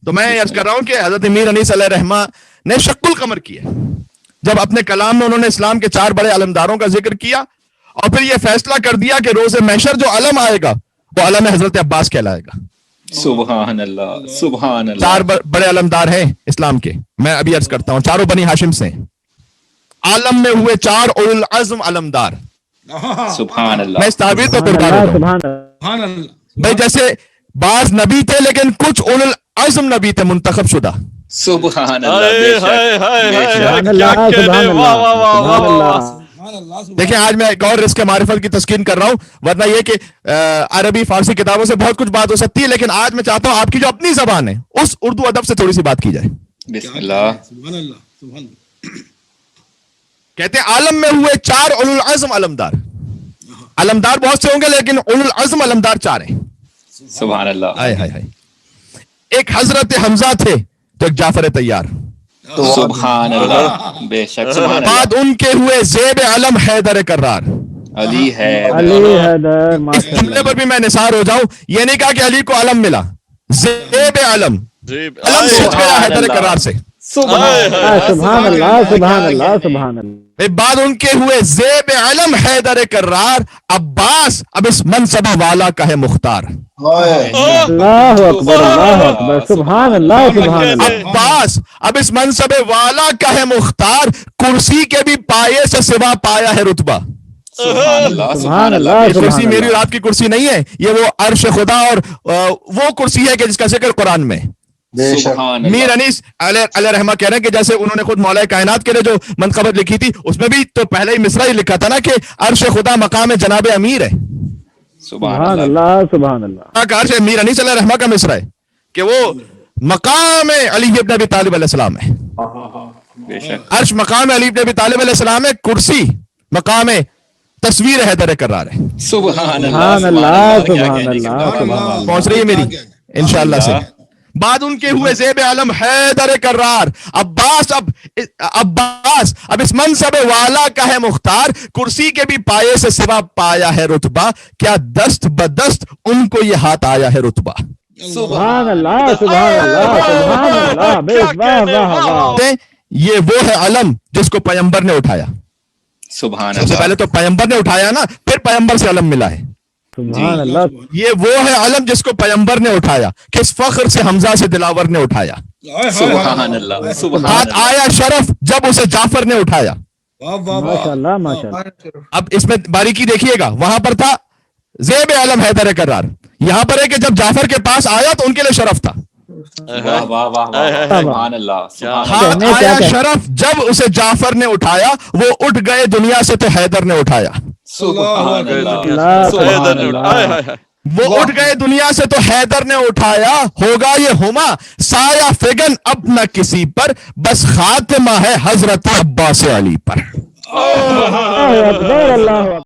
تو میں عرض کر رہا ہوں کہ حضرت میر انیس علیہ رحمہ نے شق القمر کیا جب اپنے کلام میں انہوں نے اسلام کے 4 بڑے علمداروں کا ذکر کیا اور پھر یہ فیصلہ کر دیا کہ روز محشر جو علم آئے گا وہ علم حضرت عباس کہلائے گا. سبحان اللہ سبحان اللہ. 4 بڑے علمدار ہیں اسلام کے, میں ابھی عرض کرتا ہوں, چاروں بنی ہاشم سے ہیں. عالم میں ہوئے 4 اولو العزم علمدار. سبحان اللہ. میں اس تعبیر پہ قربان ہوتا ہوں بھائی, جیسے بعض نبی تھے لیکن کچھ اولو العزم نبی تھے منتخب شدہ. سبحان اللہ. دیکھیں آج میں ایک اور رزق معرفت کی تسکین کر رہا ہوں, ورنہ یہ کہ عربی فارسی کتابوں سے بہت کچھ بات ہو سکتی ہے, لیکن آج میں چاہتا ہوں آپ کی جو اپنی زبان ہے اس اردو ادب سے تھوڑی سی بات کی جائے. بسم اللہ. کہتے ہیں عالم میں ہوئے 4 اولو العزم علمدار. علمدار بہت سے ہوں گے لیکن اولو العزم علمدار 4 ہیں. سبحان اللہ. ہائے ہائے ہائے. ایک حضرت حمزہ تھے تو ایک جعفر طیار. سبحان اللہ. بے شک سبحان اللہ. بعد ان کے ہوئے زیب علم حیدر کرار. علی ہے. اس جملے پر بھی میں نثار ہو جاؤں, یہ نہیں کہا کہ علی کو علم ملا, زیب علم, علم سچ گیا حیدر کرار سے. سبحان اللہ سبحان اللہ سبحان اللہ. بعد ان کے ہوئے زیب علم حیدر کرار. عباس اب اس منصب والا کا ہے مختار. اللہ اکبر اللہ اکبر. سبحان اللہ سبحان اللہ. عباس اب اس منصب والا کا ہے مختار. کرسی کے بھی پائے سے سوا پایا ہے رتبہ. سبحان اللہ سبحان اللہ. یہ کرسی میری اور آپ کی کرسی نہیں ہے, یہ وہ عرش خدا اور وہ کرسی ہے کہ جس کا ذکر قرآن میں. میر انیس علیہ رحمہ کہہ رہے ہیں کہ جیسے انہوں نے خود مولا کائنات کے لیے جو منقبت لکھی تھی اس میں بھی تو پہلے ہی مصرع ہی لکھا تھا نا کہ عرش خدا مقام جناب امیر ہے. سبحان اللہ سبحان اللہ. کا عرش میر انیس علیہ رحمہ کا مصرع ہے کہ وہ مقام علی ابن ابی طالب علیہ السلام ہے. بے شک. عرش مقام علی ابن ابی طالب علیہ السلام ہے, کرسی مقام تصویر حیدر کرار ہے. سبحان سبحان اللہ سبحان اللہ. پہنچ رہی ہے میری انشاءاللہ سے. بعد ان کے ہوئے زیب علم حیدر کرار. عباس اب اس منصب والا کا ہے مختار. کرسی کے بھی پائے سے سوا پایا ہے رتبہ. کیا دست بدست ان کو یہ ہاتھ آیا ہے رتبہ. سبحان اللہ سبحان اللہ سبحان اللہ. واہ واہ واہ. یہ وہ ہے علم جس کو پیغمبر نے اٹھایا. سبحان سب سے اللہ. پہلے تو پیغمبر نے اٹھایا نا, پھر پیغمبر سے علم ملا ہے. سبحان اللہ. یہ وہ ہے علم جس کو پیغمبر نے اٹھایا. کس فخر سے حمزہ سے دلاور نے اٹھایا. سبحان اللہ. سبحان ہاتھ اللہ. آیا شرف جب اسے جعفر نے اٹھایا. ماشاء اللہ ماشاء اللہ. اب اس میں باریکی دیکھیے گا, وہاں پر تھا زیب علم حیدر کرار, یہاں پر ہے کہ جب جعفر کے پاس آیا تو ان کے لیے شرف تھا. واہ واہ واہ واہ. سبحان اللہ. سبحان اللہ. ہاتھ آیا شرف جب اسے جعفر نے اٹھایا. وہ اٹھ گئے دنیا سے تو حیدر نے اٹھایا. سبحان اللہ. اللہ سبحان اللہ. وہ اٹھ گئے دنیا سے تو حیدر نے اٹھایا. ہوگا یہ ہما سایہ فگن اب نہ کسی پر, بس خاتمہ ہے حضرت عباس علی پر. اللہ اکبر اللہ.